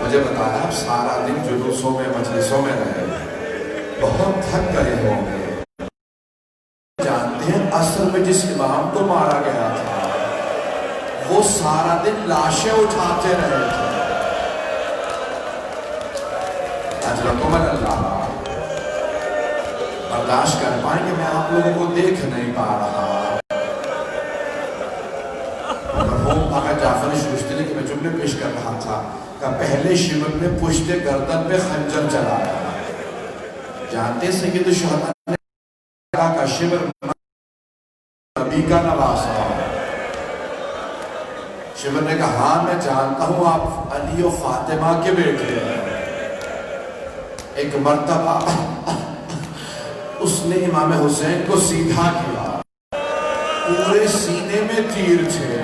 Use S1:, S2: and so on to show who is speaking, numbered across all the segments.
S1: مجھے بتایا آپ سارا دن جلوسوں میں مجلسوں میں رہے، بہت تھک گئے ہوں گے۔ جانتے ہیں اصل میں جس امام کو مارا گیا تھا وہ سارا دن لاشیں اٹھاتے رہے تھے۔ اجرکم اللہ، برداشت کر پائیں کہ میں آپ لوگوں کو دیکھ نہیں پا رہا۔ مرحوم آقا جعفر شوشتری نے کہ میں جملے پیش کر رہا تھا کہ پہلے شمر نے پشت گردن پہ خنجر چلایا۔ جانتے سید الشہداء نے کہا کہ شمر نبی کا نواسا۔ شمر نے کہا ہاں میں جانتا ہوں آپ علی و فاطمہ کے بیٹے ہیں۔ ایک مرتبہ اس نے امام حسین کو سیدھا کیا، پورے سینے میں تیر تھے۔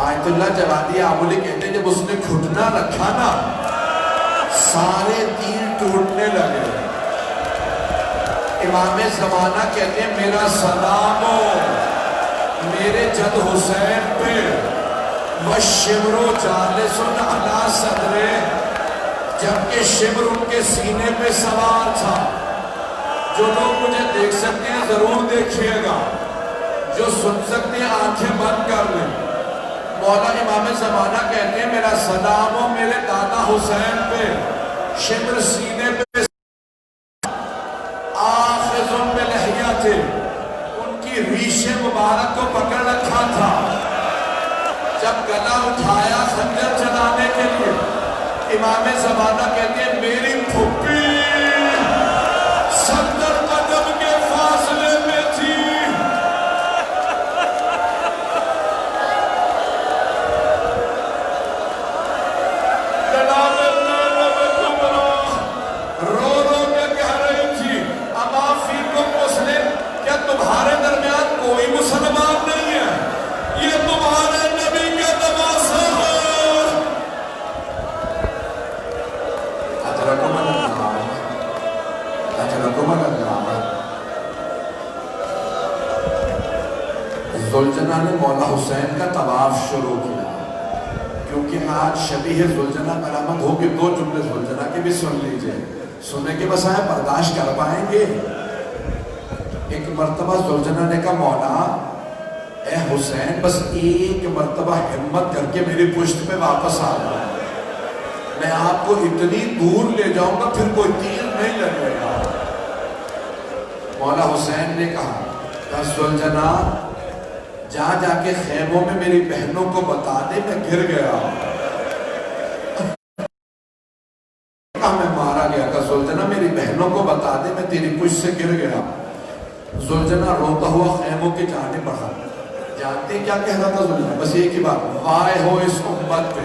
S1: آیت اللہ جوادی آمولی کہتے ہیں جب اس نے گھٹنا رکھا نا سارے تیر ٹوٹنے لگے۔ امام زمانہ کہتے ہیں میرا سلام ہو میرے جد حسین پہ، وَالشِّمْرُ جَالِسٌ عَلَىٰ صَدْرِهِ، جبکہ شمر ان کے سینے پہ سوار تھا۔ جو لوگ مجھے دیکھ سکتے ہیں ضرور دیکھیے گا، جو سن سکتے ہیں آنکھیں بند کر لیں۔ مولا امام زمانہ کہتے ہیں میرا سلام ہو میرے دادا حسین پہ، شمر سینے پہ آخذ بلحیت، ان کی ریش مبارک کو پکڑ رکھا تھا۔ جب گلا اٹھایا خنجر چلانے کے لیے، امام زمانہ کہتے ہیں میری پھپھی 70 قدم کے فاصلے میں تھی۔ رو رو کے کہہ رہی تھی اما فیکم مسلم، کیا تمہارے درمیان کوئی مسلمان نہیں ہے؟ یہ تمہارے نبی کا نواسا ہے۔ زلجنہ نے مولا حسین کا طواف شروع کیا، کیونکہ آج شبیہ زلجنہ برآمد ہو کے دو جملے زلجنہ کے بھی سن لیجئے، سننے کے بسائے برداشت کر پائیں گے۔ ایک مرتبہ زلجنہ نے کہا مولا اے حسین بس ایک مرتبہ ہمت کر کے میری پشت پہ واپس آ جاؤ، میں آپ کو اتنی دور لے جاؤں گا پھر کوئی تیر نہیں لگے گا۔ مولا حسین نے کہا زلجنہ جا جا کے خیموں میں میری بہنوں کو بتا دے میں گر گیا، میں مارا گیا۔ کہ زلجنہ میری بہنوں کو بتا دے میں تیری پشت سے گر گیا۔ زلجنہ روتا ہوا خیموں کی جانب بڑھا۔ جانتے کیا کہہ رہا تھا زلجنہ؟ بس ایک ہی بات، وائے ہو اس امت پہ،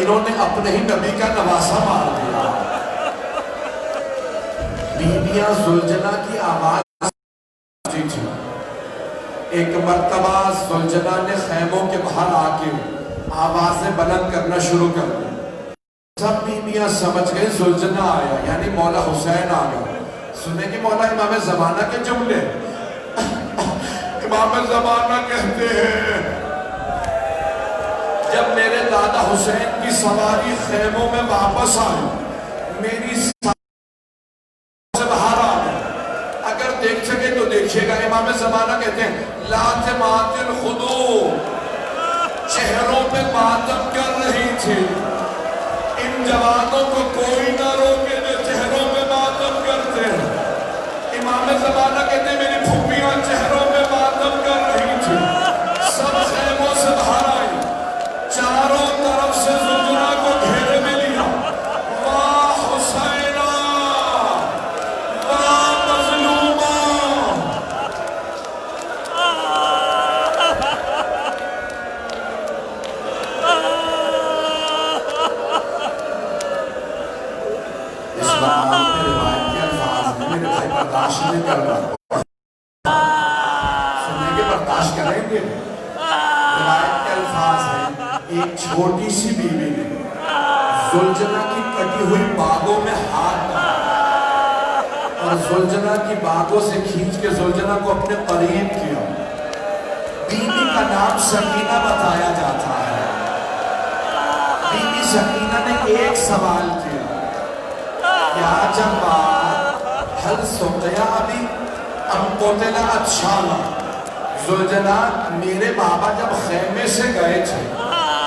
S1: انہوں نے اپنے ہی نبی کا نواسا مار دیا۔ بیویاں زلجنہ کی آواز تھی۔ ایک مرتبہ زلجنہ نے خیموں کے باہر آ کے آوازیں بلند کرنا شروع کر دی۔ سب بیویاں سمجھ گئے زلجنہ آیا، یعنی مولا حسین آ گیا۔ سنیں کہ مولا امام زمانہ کے جملے، امام زمانہ کہتے ہیں جب میرے دادا حسین کی سواری خیموں میں واپس آئی، میری سے باہر آ گئی۔ اگر دیکھ سکے تو دیکھئے گا، امام زمانہ کہتے ہیں لاتمات الخدو، چہروں پہ ماتم کر رہی تھی۔ ان جوانوں کو کوئی نہ روکے جو چہروں پہ ماتم کرتے ہیں۔ امام زمانہ کہتے ہیں میری پھپھیاں چہروں پہ ماتم کر رہی تھی، سب خیموں سے باہر آئی، چاروں طرف سے زلجنہ کو گھیرے میں لیا۔ واہ حسینہ، واہ مظلومہ۔ اس بات میں روایت کے الفاظ ہیں، میرے بھائی برداشت نہیں کر رہا، سننے کے برداشت کریں گے۔ روایت کے الفاظ ہیں ایک چھوٹی سی بیوی نے زلجنہ کی کٹی ہوئی باغوں میں ہاتھ ڈالا اور زلجنہ کی باغوں سے کھینچ کے زلجنہ کو اپنے قریب کیا۔ بیوی کا نام سکینہ بتایا سکینہ نے ایک سوال کیا، یا جبا حل سقیا ابھی ام قتل اتشالا، زلجنا میرے بابا جب خیمے سے گئے تھے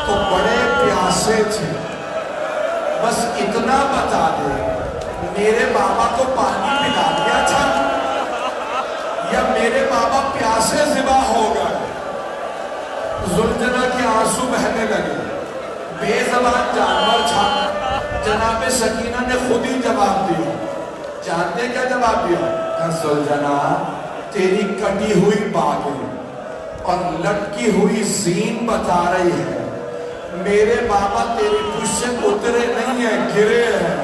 S1: تو بڑے پیاسے تھے، بس اتنا بتا دے میرے بابا کو پانی پلا دیا تھا یا میرے بابا پیاسے ذبح ہو گئے؟ زلجنا کے آنسو بہنے لگے، بے زبان جانور تھا۔ جناب سکینہ نے خود ہی جواب دیا، جانتے کیا جواب دیا؟ زلجنا تیری کٹی ہوئی باگیں اور لٹکی ہوئی زین بتا رہی ہے میرے بابا تیری پوچھ سے اترے نہیں ہیں، گرے ہیں،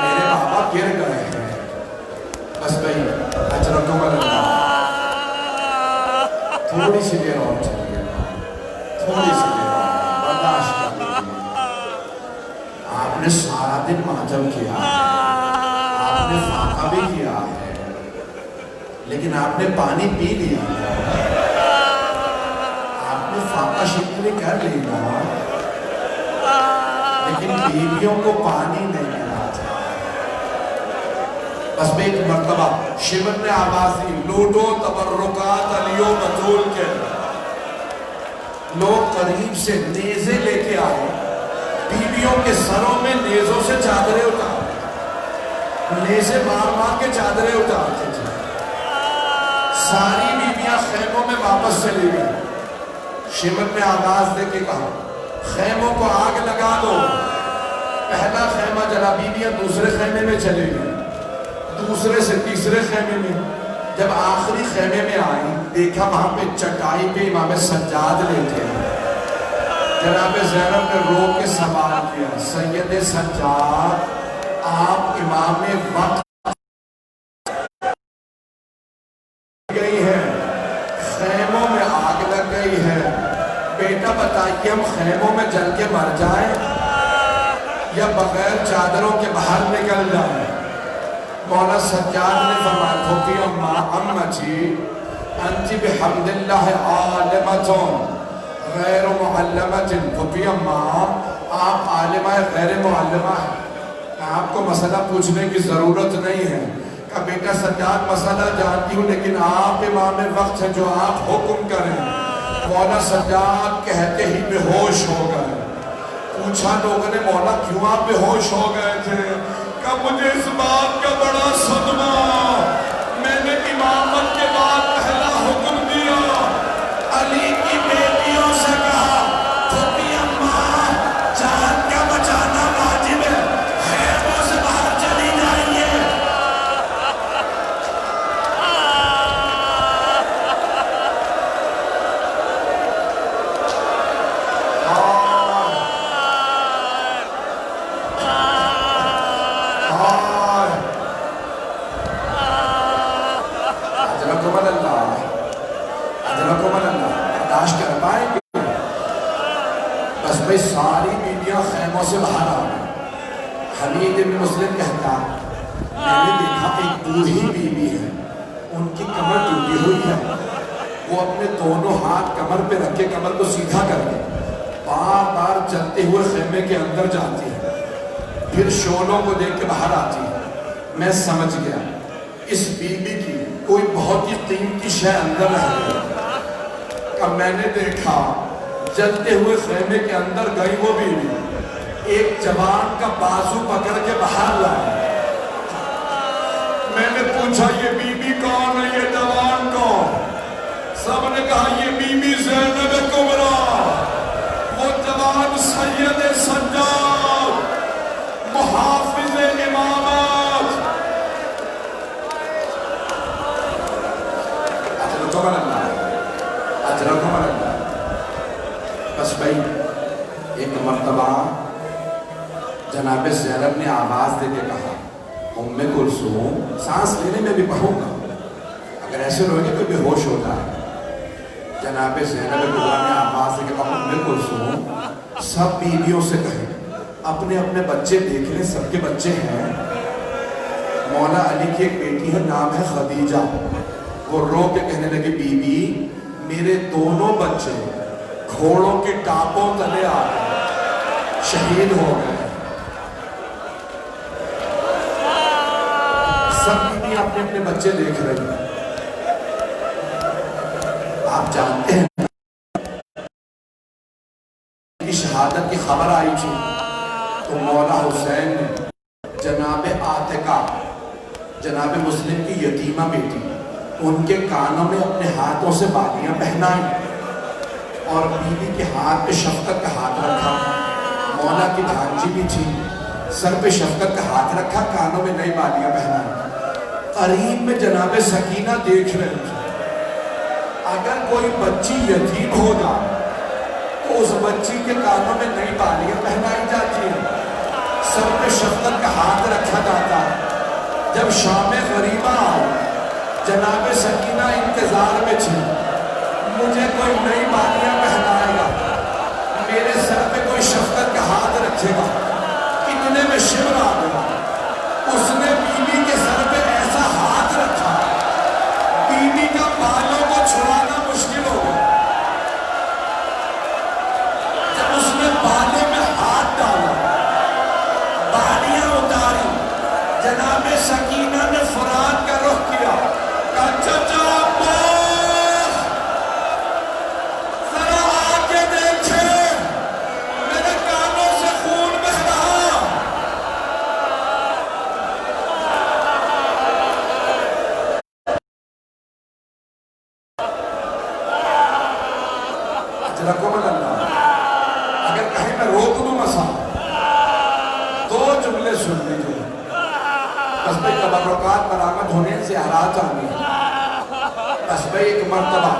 S1: میرے بابا گر گئے ہیں۔ بس بھئی اجرکم اللہ، تھوڑی سی دیر اور چلیے، تھوڑی سی دیر اور برداشت کر لیجیے۔ آپ نے سارا دن ماتم کیا، آپ نے فاقہ بھی کیا ہے، لیکن آپ نے پانی پی لیا ہے، آپ نے فاقہ شکری کر لیا، لیکن بیویوں کو پانی نہیں ملا تھا۔ بس میں ایک مرتبہ شیون نے آواز دی، لوٹو تبرکات علیو بطول کے۔ لوگ قریب سے نیزے لے کے آئے، بیویوں کے سروں میں نیزوں سے چادریں اتارے، نیزے مار مار کے چادریں اتارتے تھے۔ ساری بیویاں خیموں میں واپس چلی گئی۔ شیون نے آواز دے کے کہا، خیموں کو آگ لگا دو۔ پہلا خیمہ جلا، بیویاں دوسرے خیمے میں چلے گئی، دوسرے سے تیسرے خیمے میں۔ جب آخری خیمے میں آئی، دیکھا وہاں پہ چٹائی پہ امام سجاد لیتے ہیں۔ جناب زینب نے رو کے سوال کیا، سید سجاد آپ امام وقت گئی ہے، خیموں میں آگ لگ گئی ہے، بیٹا بتائیے ہم خیموں میں جل کے مر جائیں یا بغیر چادروں کے باہر نکل جائیں؟ مولا سجاد نے فرمایا، پھوپھی اماں جی انتی بحمد اللہ عالمتون غیر معلمت، پھوپھی اماں آپ عالمہ غیر معلمہ ہیں، آپ کو مسئلہ پوچھنے کی ضرورت نہیں ہے۔ کہا بیٹا سجاد مسئلہ جانتی ہوں، لیکن آپ امام وقت ہیں، جو آپ حکم کریں۔ مولا سجاد کہتے ہی بے ہوش ہو گئے۔ پوچھا لوگوں نے، مولا کیوں آپ بے ہوش ہو گئے تھے؟ کہ مجھے اس بات کا بڑا صدمہ، میں نے امامت کے بعد پہلا حکم دیا، علی کی بیٹیوں سے کہا پھوپھی اماں جان کا بچانا واجب ہے، خیموں سے باہر چلی جائیے۔ برداشت کر پائیں گے؟ بس بھئی ساری بیویاں خیموں سے باہر آ گئی۔ حمید بن مسلم کہتا، میں نے دیکھا ایک بوڑھی بیوی ہے، ان کی کمر ٹوٹی ہوئی ہے، وہ اپنے دونوں ہاتھ کمر پہ رکھ کے کمر کو سیدھا کر کے بار بار چلتے ہوئے خیمے کے اندر جاتی ہے، پھر شولوں کو دیکھ کے باہر آتی ہے۔ میں سمجھ گیا اس بیوی کی کوئی بہت ہی قیمتی شے اندر رہ گئی۔ کہ میں نے دیکھا جلتے ہوئے خیمے کے اندر گئی وہ بیوی، ایک جوان کا بازو پکڑ کے باہر لائی۔ میں نے پوچھا یہ بیوی کون ہے، یہ جوان کون؟ سب نے کہا یہ بیوی زینب کبریٰ، وہ جوان سید سجاد محافظ امامت۔ اجرکم اللہ، اجرکم اللہ۔ بس بھئی ایک مرتبہ جناب زینب نے آواز دے کے کہا، ام کلثوم، سانس لینے میں بھی پڑھوں گا، اگر ایسے روئے گے تو بے ہوش ہو جائے۔ جناب زینب کبریٰ نے آواز دے کے کہا، ام کلثوم سب بیویوں سے کہیں اپنے اپنے بچے دیکھ لیں، سب کے بچے ہیں۔ مولا علی کی ایک بیٹی ہے، نام ہے خدیجہ۔ وہ رو کے کہنے لگے، بی بی میرے دونوں بچے گھوڑوں کے ٹاپوں تلے آ گئے، شہید ہو گئے. سب بیوی اپنے اپنے بچے دیکھ رہی ہیں. آپ جانتے ہیں کی شہادت کی خبر آئی تھی تو مولا حسین نے جناب عاتقہ جناب مسلم کی یتیمہ بیٹی ان کے کانوں میں اپنے ہاتھوں سے بالیاں پہنائیں اور بیوی کے ہاتھ پہ شفقت کا ہاتھ رکھا. مولا کی بھانجی بھی تھی, سر پہ شفقت کا ہاتھ رکھا, کانوں میں نئی بالیاں پہنائیں. قریب میں جناب سکینہ دیکھ رہے تھے. اگر کوئی بچی یتیم ہو جائے تو اس بچی کے کانوں میں نئی بالیاں پہنائی جاتی ہیں, سر پہ شفقت کا ہاتھ رکھا جاتا ہے. جب شام غریبہ آئی, جناب سکینہ انتظار میں تھی, مجھے کوئی نئی بالیاں پہنائے گا, میرے سر پہ کوئی شفقت کا ہاتھ رکھے گا. اتنے میں شمر آ گیا. اس نے بیوی کے سر پہ ایسا ہاتھ رکھا, بیوی کا بالوں کو چھڑانا مشکل ہو گیا. جب اس نے بالوں میں ہاتھ ڈالا, بالیاں اتاری, جناب سکینہ نے فرات کا رخ کیا, کہا چچا عباس ذرا آگے دیکھے, میرے کانوں سے خون بہ رہا. اجرکم اللہ. اگر کہیں میں روک دوں مسا, دو جملے سن لیجئے. بس بھئی تبرکات برآمد ہونے سے حالات آنی ہے. بس بھئی ایک مرتبہ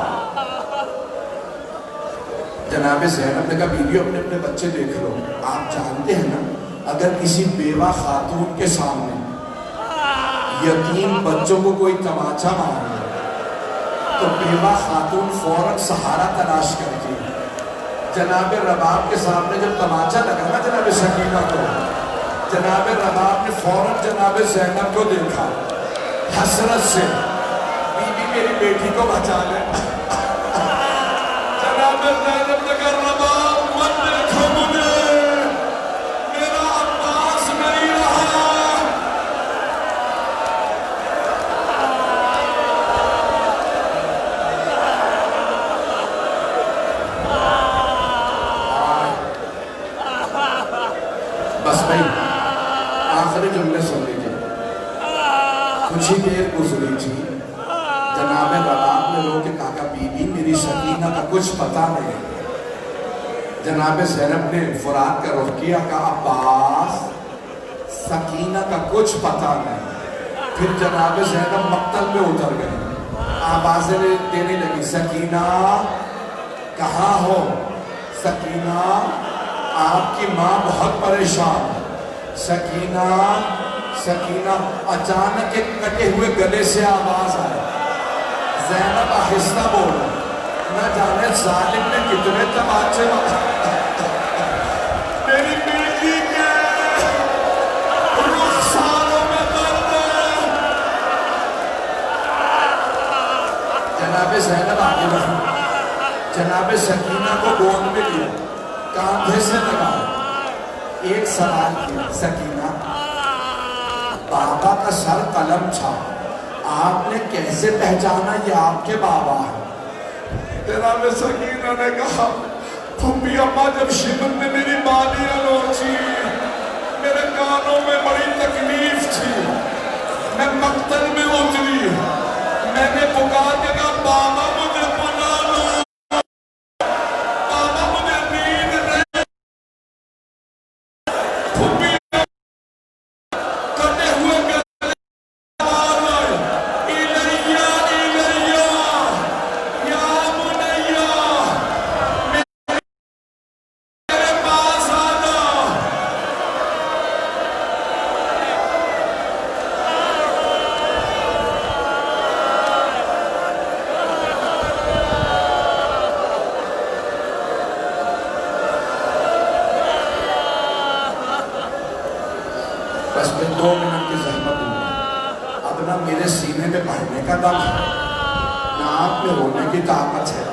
S1: جناب زینب نے کہا بیوی اپنے اپنے بچے دیکھ لو. آپ جانتے ہیں نا, اگر کسی بیوہ خاتون کے سامنے یتیم بچوں کو کوئی تماچا مارے تو بیوہ خاتون فوراً سہارا تلاش کرتی ہے. جناب رباب کے سامنے جب تماچا لگا نا جناب سکینہ کو, جناب رباب نے فوراً جناب زینب کو دیکھا, حسرت سے بیوی میری بیٹی کو بچا لے. جناب زینب نے کہا رباب مت دیکھو مجھے, میرا عباس نہیں رہا. بس بھئی آخری جملے سن لیجئے. کچھ ہی دیر گزری تھی, جناب رباب نے رو کے کہا بیوی میری سکینہ کا کچھ پتا نہیں. جناب زینب نے فرات کا رخ کیا, کہا عباس سکینہ کا کچھ پتا نہیں. پھر جناب زینب مقتل میں اتر گئی, آوازیں دینے لگی, سکینہ کہاں ہو, سکینہ آپ کی ماں بہت پریشان. سکینہ سکینہ. اچانک ایک کٹے ہوئے گلے سے آواز آئی. زینب آہستہ بولا, نہ جانے ظالم نے کتنے تماچے میری بیٹی کے رخساروں میں درد ہے. جناب زینب آگے بڑھی, جناب سکینہ کو گود میں لیا, کاندھے سے لگا, ایک سوال کیا, سکینہ بابا کا سر قلم تھا, آپ نے کیسے پہچانا یہ آپ کے بابا ہے؟ جناب سکینہ نے کہا پھپھی اماں جب شمر نے میری بالیاں نوچی, میرے کانوں میں بڑی تکلیف تھی, میں مقتل میں اتری, میں نے پکار کے کہا بابا مجھے بلا لو, بابا مجھے نیند نہیں. پھپھی کٹے ہوئے گلے آواز آئی, ایلیا ایلیا یا منیا, میرے پاس آنا. بس میں 2 منٹ کی زحمت ہوں. اب نہ میرے سینے میں پڑھنے کا دم ہے, نہ آپ میں رونے کی طاقت ہے.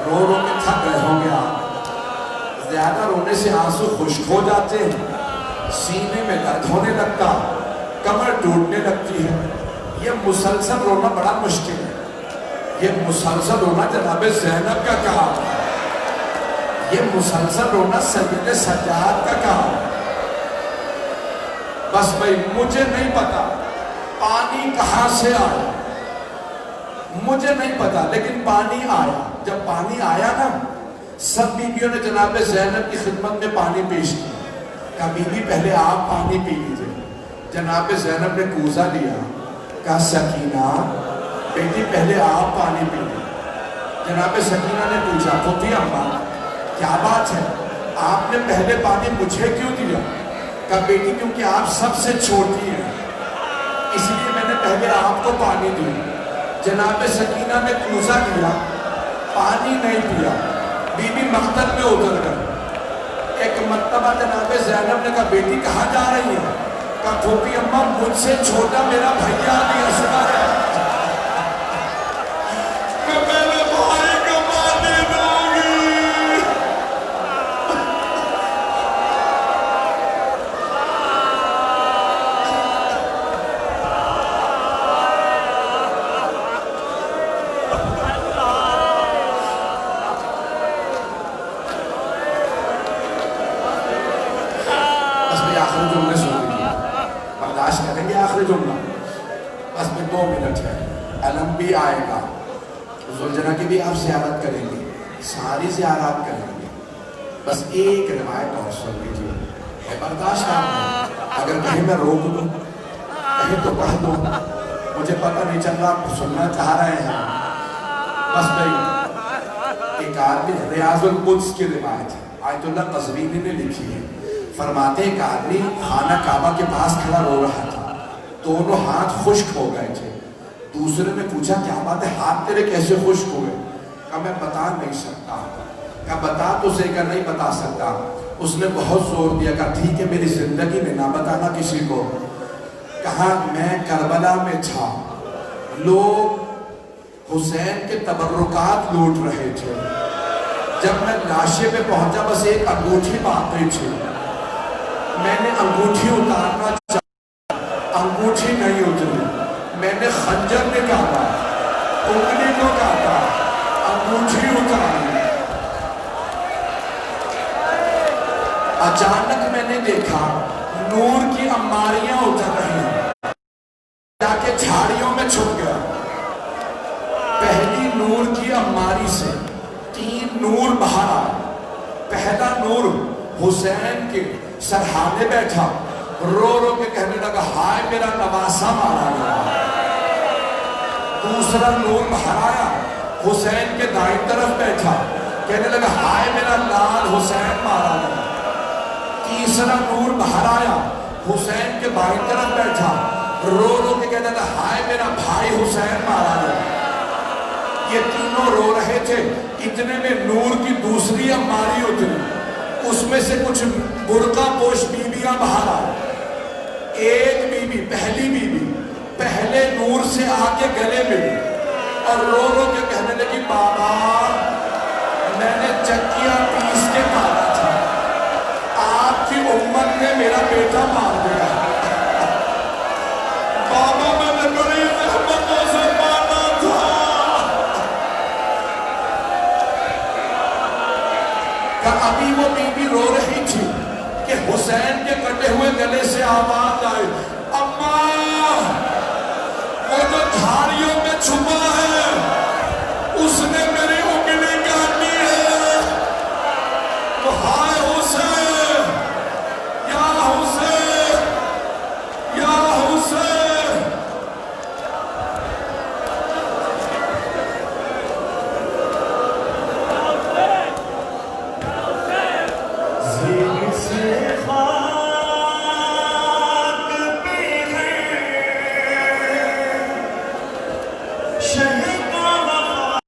S1: رو رو کے تھک گئے ہوں گے آپ. زیادہ رونے سے آنسو خشک ہو جاتے ہیں، سینے میں درد ہونے لگتا، کمر ٹوٹنے لگتی ہے. یہ مسلسل رونا بڑا مشکل ہے. یہ مسلسل رونا جناب زینب کا کہا، یہ مسلسل رونا سید سجاد کا کہا. بس بھائی مجھے نہیں پتا پانی کہاں سے آیا، مجھے نہیں پتا، لیکن پانی آیا. جب پانی آیا نا، سب بیویوں نے جناب زینب کی خدمت میں پانی پیش کیا. کہا بی بی پہلے آپ پانی پی لیجئے. جناب زینب نے کوزہ لیا، کہا سکینہ بیٹی پہلے آپ پانی پی لیجئے. جناب سکینہ نے پوچھا پھوپھی اماں کیا بات ہے، آپ نے پہلے پانی مجھے کیوں دیا؟ کہا بیٹی کیونکہ آپ سب سے چھوٹی ہیں، اس لیے میں نے پہلے آپ کو پانی دیا. جناب سکینہ نے کوزہ لیا، پانی نہیں پیا. بی بی مقتل میں اتر گئی. ایک مرتبہ جناب زینب نے کہا بیٹی کہاں جا رہی ہے؟ کہا پھوپھی اماں مجھ سے چھوٹا میرا بھیا بھی اسما ہے، کہ میرے بھائی کو پانی دوں گی. آخری جملے سن لیجیے، برداشت کریں گے آخری جملہ. بس میں 2 منٹ ہے. علم بھی آئے گا، زلجنہ کی بھی آپ زیارت کریں گے، ساری زیارات کریں گے. بس ایک روایت اور سن لیجیے. ہے برداشت آپ اگر کہیں میں روک دوں، کہیں تو پڑھ دوں، مجھے پتہ نہیں چل رہا آپ سننا چاہ رہے ہیں. بس بھائی ایک آدمی ریاض القدس کی روایت ہے، آیت اللہ قزوینی نے لکھی ہے. فرماتے ایک آدمی خانہ کعبہ کے پاس کھڑا رو رہا تھا، دونوں ہاتھ خشک ہو گئے تھے. دوسرے نے پوچھا کیا بات ہے، ہاتھ تیرے کیسے خشک ہوئے؟ کہا میں بتا نہیں سکتا. کہا بتا تو صحیح، کہا نہیں بتا سکتا. اس نے بہت زور دیا، کہا ٹھیک ہے میری زندگی میں نہ بتانا کسی کو. کہا میں کربلا میں تھا، لوگ حسین کے تبرکات لوٹ رہے تھے. جب میں لاشے پہ پہنچا بس ایک انگوٹھی باقی تھی، میں نے انگوٹھی اتارنا چاہا، انگوٹھی نہیں اتری. میں نے خنجر نکالا، انگلی کو کاٹا، انگوٹھی اتاری. اچانک میں نے دیکھا نور کی اماریاں اتر رہی ہیں، جا کے جھاڑیوں میں چھپ گیا. پہلی نور کی اماری سے 3 نور باہر آئے. پہلا نور حسین کے سرحانے بیٹھا، رو رو کے کہنے لگا ہائے میرا نواسہ مارا گیا. دوسرا نور باہر آیا، حسین کے دائیں طرف بیٹھا، کہنے لگا ہائے میرا لال حسین مارا گیا. تیسرا نور باہر آیا، حسین کے بائیں طرف بیٹھا، رو رو کے کہنے لگا ہائے میرا بھائی حسین مارا گیا. یہ تینوں رو رہے تھے، اتنے میں نور کی دوسری اماری اتری. اس میں سے کچھ برقع پوش بیویاں باہر آئے. ایک بیوی، پہلی بیوی پہلے نور سے آ کے گلے ملی اور رو رو کے کہنے لگی بابا میں نے چکیاں پیس کے پالا تھا، آپ کی امت نے میرا بیٹا مار دیا. بابا میں نے بڑی زحمتوں سے مانا تھا. کہ ابھی وہ بیوی رو رہی تھی کہ حسین کے کٹے ہوئے گلے سے آواز آئی اماں وہ جو دھاریوں میں چھپا ہے اس نے میری انگلی کاٹی ہے. تو ہائے حسین یا حسین یا حسین. زیر سے